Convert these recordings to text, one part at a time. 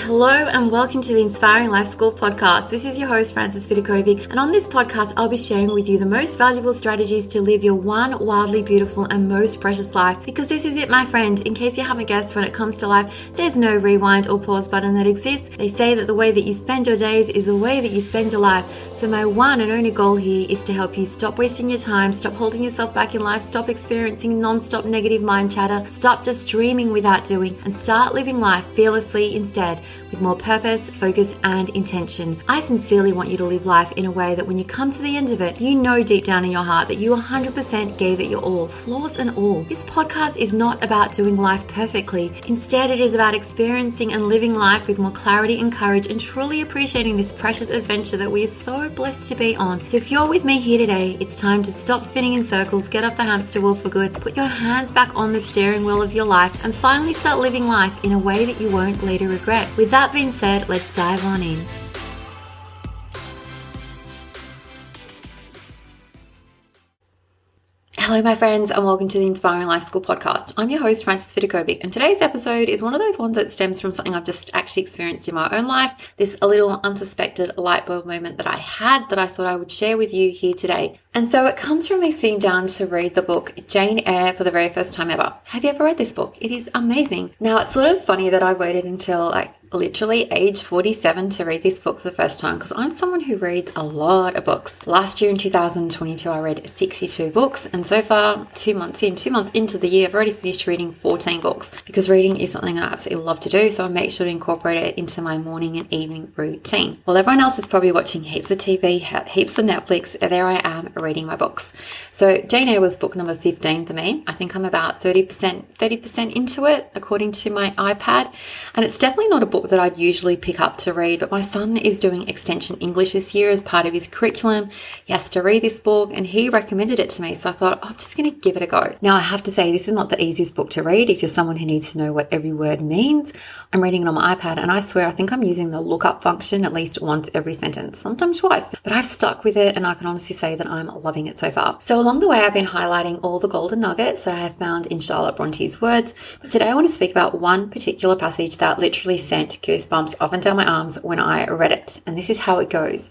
Hello and welcome to the Inspiring Life School podcast. This is your host, Frances Vidakovic, and on this podcast, I'll be sharing with you the most valuable strategies to live your one wildly beautiful and most precious life. Because this is it, my friend. In case you haven't guessed, when it comes to life, there's no rewind or pause button that exists. They say that the way that you spend your days is the way that you spend your life. So my one and only goal here is to help you stop wasting your time, stop holding yourself back in life, stop experiencing non-stop negative mind chatter, stop just dreaming without doing, and start living life fearlessly instead, with more purpose, focus, and intention. I sincerely want you to live life in a way that when you come to the end of it, you know deep down in your heart that you 100% gave it your all, flaws and all. This podcast is not about doing life perfectly. Instead, it is about experiencing and living life with more clarity and courage and truly appreciating this precious adventure that we are so blessed to be on. So if you're with me here today, it's time to stop spinning in circles, get off the hamster wheel for good, put your hands back on the steering wheel of your life, and finally start living life in a way that you won't later regret. With that being said, let's dive on in. Hello, my friends, and welcome to the Inspiring Life School podcast. I'm your host, Frances Vidakovic, and today's episode is one of those ones that stems from something I've just actually experienced in my own life, this a little unsuspected light bulb moment that I had that I thought I would share with you here today. And so it comes from me sitting down to read the book Jane Eyre for the very first time ever. Have you ever read this book? It is amazing. Now, it's sort of funny that I waited until literally age 47 to read this book for the first time, because I'm someone who reads a lot of books. Last year in 2022, I read 62 books, and so far, 2 months into the year, I've already finished reading 14 books, because reading is something I absolutely love to do, so I make sure to incorporate it into my morning and evening routine. While everyone else is probably watching heaps of TV, heaps of Netflix, there I am reading my books. So Jane Eyre was book number 15 for me. I think I'm about 30% into it, according to my iPad, and it's definitely not a book that I'd usually pick up to read, but my son is doing extension English this year as part of his curriculum. He has to read this book and he recommended it to me, so I thought, I'm just going to give it a go. Now, I have to say, this is not the easiest book to read if you're someone who needs to know what every word means. I'm reading it on my iPad, and I swear I think I'm using the lookup function at least once every sentence, sometimes twice, but I've stuck with it and I can honestly say that I'm loving it so far. So along the way, I've been highlighting all the golden nuggets that I have found in Charlotte Bronte's words, but today I want to speak about one particular passage that literally sent goosebumps up and down my arms when I read it. And this is how it goes.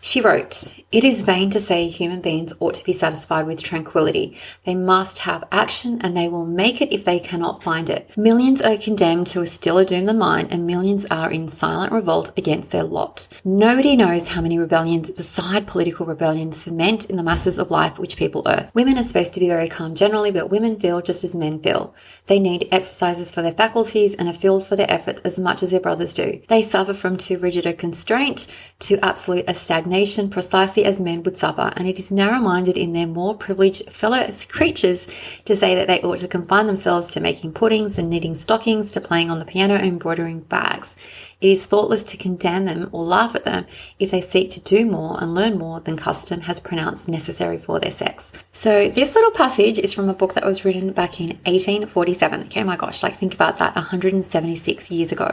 She wrote, "It is vain to say human beings ought to be satisfied with tranquility. They must have action, and they will make it if they cannot find it. Millions are condemned to a stiller doom than mine, and millions are in silent revolt against their lot. Nobody knows how many rebellions beside political rebellions ferment in the masses of life which people earth. Women are supposed to be very calm generally, but women feel just as men feel. They need exercises for their faculties and are filled for their efforts as much as their brothers do. They suffer from too rigid a constraint to absolute a stagnation precisely as men would suffer, and it is narrow-minded in their more privileged fellow creatures to say that they ought to confine themselves to making puddings and knitting stockings, to playing on the piano and embroidering bags. It is thoughtless to condemn them or laugh at them if they seek to do more and learn more than custom has pronounced necessary for their sex." So this little passage is from a book that was written back in 1847. Okay, my gosh, think about that, 176 years ago.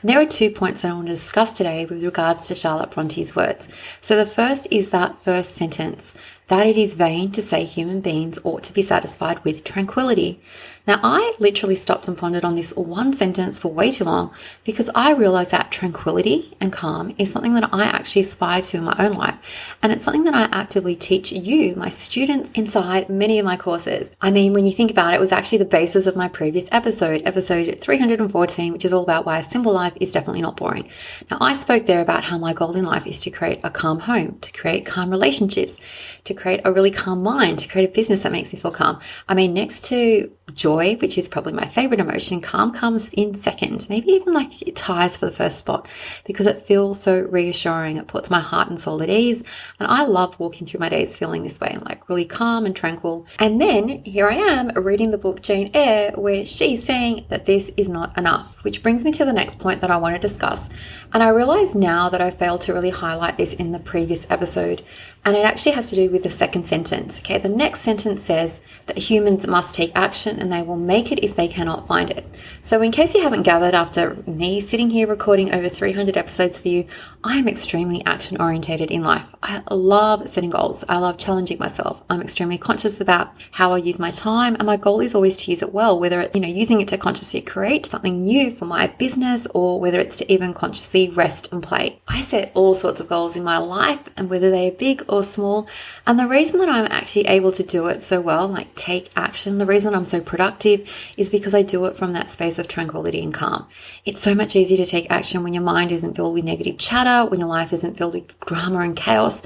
And there are 2 points that I want to discuss today with regards to Charlotte Bronte's words. So the first is that first sentence, that it is vain to say human beings ought to be satisfied with tranquility. Now, I literally stopped and pondered on this one sentence for way too long, because I realized that tranquility and calm is something that I actually aspire to in my own life. And it's something that I actively teach you, my students, inside many of my courses. I mean, when you think about it, it was actually the basis of my previous episode 314, which is all about why a simple life is definitely not boring. Now, I spoke there about how my goal in life is to create a calm home, to create calm relationships, to create a really calm mind, to create a business that makes me feel calm. I mean, next to joy, which is probably my favorite emotion, calm comes in second, maybe even it ties for the first spot, because it feels so reassuring. It puts my heart and soul at ease. And I love walking through my days feeling this way. I'm really calm and tranquil. And then here I am reading the book Jane Eyre, where she's saying that this is not enough, which brings me to the next point that I want to discuss. And I realize now that I failed to really highlight this in the previous episode. And it actually has to do with the second sentence. Okay, the next sentence says that humans must take action action and they will make it if they cannot find it. So in case you haven't gathered, after me sitting here recording over 300 episodes for you, I am extremely action orientated in life. I love setting goals. I love challenging myself. I'm extremely conscious about how I use my time, and my goal is always to use it well, whether it's, using it to consciously create something new for my business, or whether it's to even consciously rest and play. I set all sorts of goals in my life, and whether they are big or small. And the reason that I'm actually able to do it so well, like take action, the reason I'm so productive is because I do it from that space of tranquility and calm. It's so much easier to take action when your mind isn't filled with negative chatter, when your life isn't filled with drama and chaos.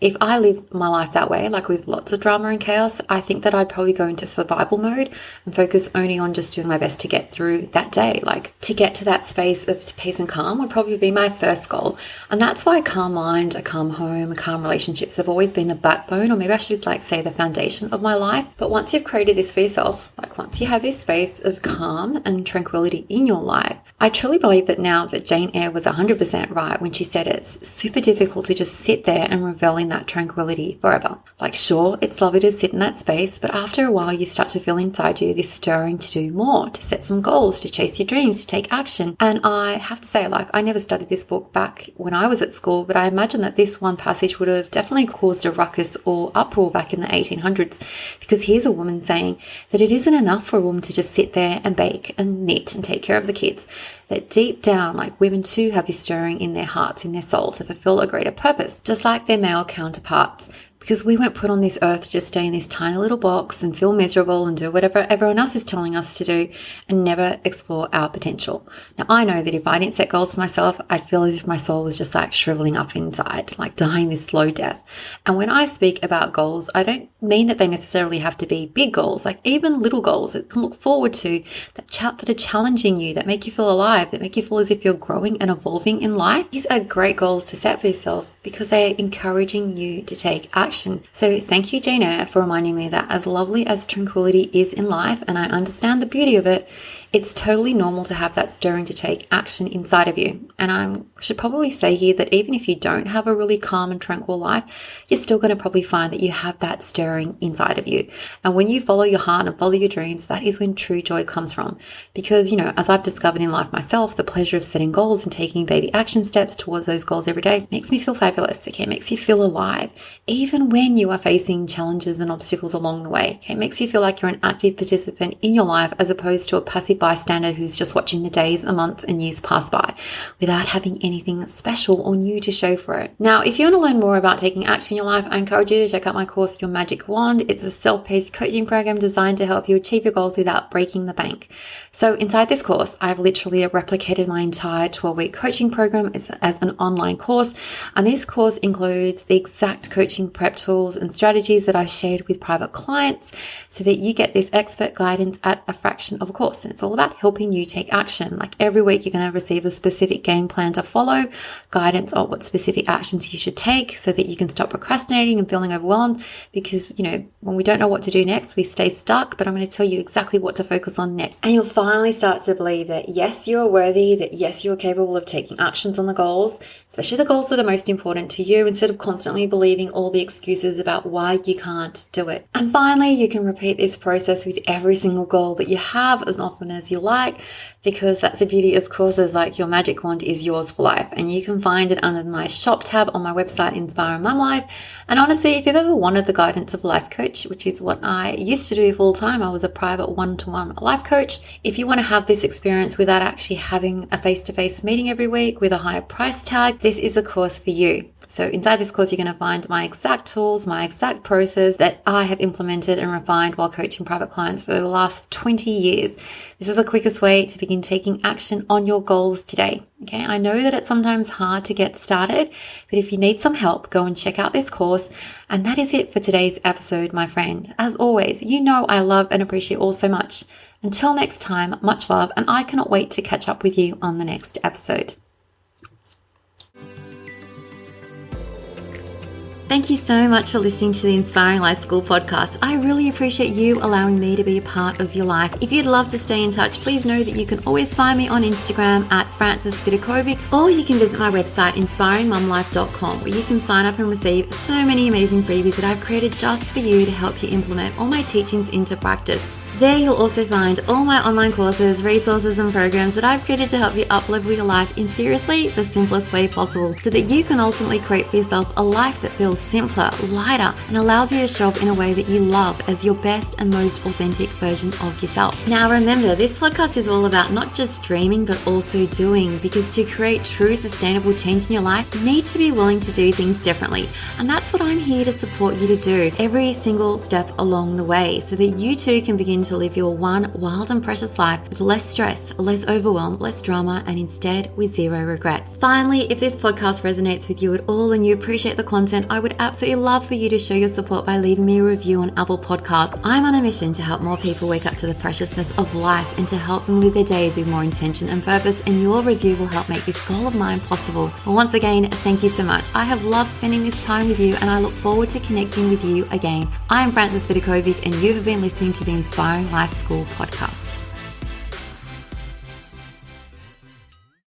If I live my life that way, like with lots of drama and chaos, I think that I'd probably go into survival mode and focus only on just doing my best to get through that day. Like to get to that space of peace and calm would probably be my first goal. And that's why a calm mind, a calm home, calm relationships have always been the backbone, or maybe I should say the foundation of my life. But once you've created this for yourself, like once you have this space of calm and tranquility in your life, I truly believe that now that Jane Eyre was 100% right when she said it's super difficult to just sit there and revel in that tranquility forever. Like, sure, it's lovely to sit in that space, but after a while you start to feel inside you this stirring to do more, to set some goals, to chase your dreams, to take action. And I have to say, I never studied this book back when I was at school, but I imagine that this one passage would have definitely caused a ruckus or uproar back in the 1800s, because here's a woman saying that it isn't enough for a woman to just sit there and bake and knit and take care of the kids. That deep down, women too have this stirring in their hearts, in their soul, to fulfill a greater purpose, just like their male counterparts. Because we weren't put on this earth to just stay in this tiny little box and feel miserable and do whatever everyone else is telling us to do and never explore our potential. Now, I know that if I didn't set goals for myself, I'd feel as if my soul was just shriveling up inside, dying this slow death. And when I speak about goals, I don't mean that they necessarily have to be big goals, even little goals that you can look forward to, that are challenging you, that make you feel alive, that make you feel as if you're growing and evolving in life. These are great goals to set for yourself because they are encouraging you to take action. So thank you, Jane Eyre, for reminding me that as lovely as tranquility is in life, and I understand the beauty of it, it's totally normal to have that stirring to take action inside of you. And I should probably say here that even if you don't have a really calm and tranquil life, you're still going to probably find that you have that stirring inside of you. And when you follow your heart and follow your dreams, that is when true joy comes from. Because, as I've discovered in life myself, the pleasure of setting goals and taking baby action steps towards those goals every day makes me feel fabulous. Okay, it makes you feel alive, even when you are facing challenges and obstacles along the way. Okay, it makes you feel like you're an active participant in your life as opposed to a passive bystander who's just watching the days and months and years pass by without having anything special or new to show for it. Now, if you want to learn more about taking action in your life, I encourage you to check out my course, Your Magic Wand. It's a self-paced coaching program designed to help you achieve your goals without breaking the bank. So inside this course, I've literally replicated my entire 12-week coaching program as an online course. And this course includes the exact coaching prep tools and strategies that I've shared with private clients so that you get this expert guidance at a fraction of a course. And it's all about helping you take action. Every week, you're going to receive a specific game plan to follow, guidance on what specific actions you should take so that you can stop procrastinating and feeling overwhelmed. Because, when we don't know what to do next, we stay stuck, but I'm going to tell you exactly what to focus on next. And you'll finally start to believe that yes, you're worthy, that yes, you're capable of taking actions on the goals, especially the goals that are most important to you, instead of constantly believing all the excuses about why you can't do it. And finally, you can repeat this process with every single goal that you have as often as you like, because that's the beauty of courses like Your Magic Wand is yours for life. And you can find it under my shop tab on my website, Inspiring Mum Life. And honestly, if you've ever wanted the guidance of a life coach, which is what I used to do full time, I was a private one-to-one life coach. If you want to have this experience without actually having a face-to-face meeting every week with a higher price tag, this is a course for you. So inside this course, you're going to find my exact tools, my exact process that I have implemented and refined while coaching private clients for the last 20 years. This is the quickest way to begin taking action on your goals today. Okay, I know that it's sometimes hard to get started, but if you need some help, go and check out this course. And that is it for today's episode, my friend. As always, I love and appreciate all so much. Until next time, much love, and I cannot wait to catch up with you on the next episode. Thank you so much for listening to the Inspiring Life School podcast. I really appreciate you allowing me to be a part of your life. If you'd love to stay in touch, please know that you can always find me on Instagram at Vidakovic, or you can visit my website, inspiringmumlife.com, where you can sign up and receive so many amazing freebies that I've created just for you to help you implement all my teachings into practice. There you'll also find all my online courses, resources and programs that I've created to help you up-level your life in seriously the simplest way possible so that you can ultimately create for yourself a life that feels simpler, lighter, and allows you to show up in a way that you love as your best and most authentic version of yourself. Now remember, this podcast is all about not just dreaming but also doing, because to create true sustainable change in your life, you need to be willing to do things differently. And that's what I'm here to support you to do every single step along the way so that you too can begin to live your one wild and precious life with less stress, less overwhelm, less drama, and instead with zero regrets. Finally, if this podcast resonates with you at all and you appreciate the content, I would absolutely love for you to show your support by leaving me a review on Apple Podcasts. I'm on a mission to help more people wake up to the preciousness of life and to help them live their days with more intention and purpose, and your review will help make this goal of mine possible. Well, once again, thank you so much. I have loved spending this time with you and I look forward to connecting with you again. I am Frances Vidakovic and you have been listening to the Inspiring Life School podcast.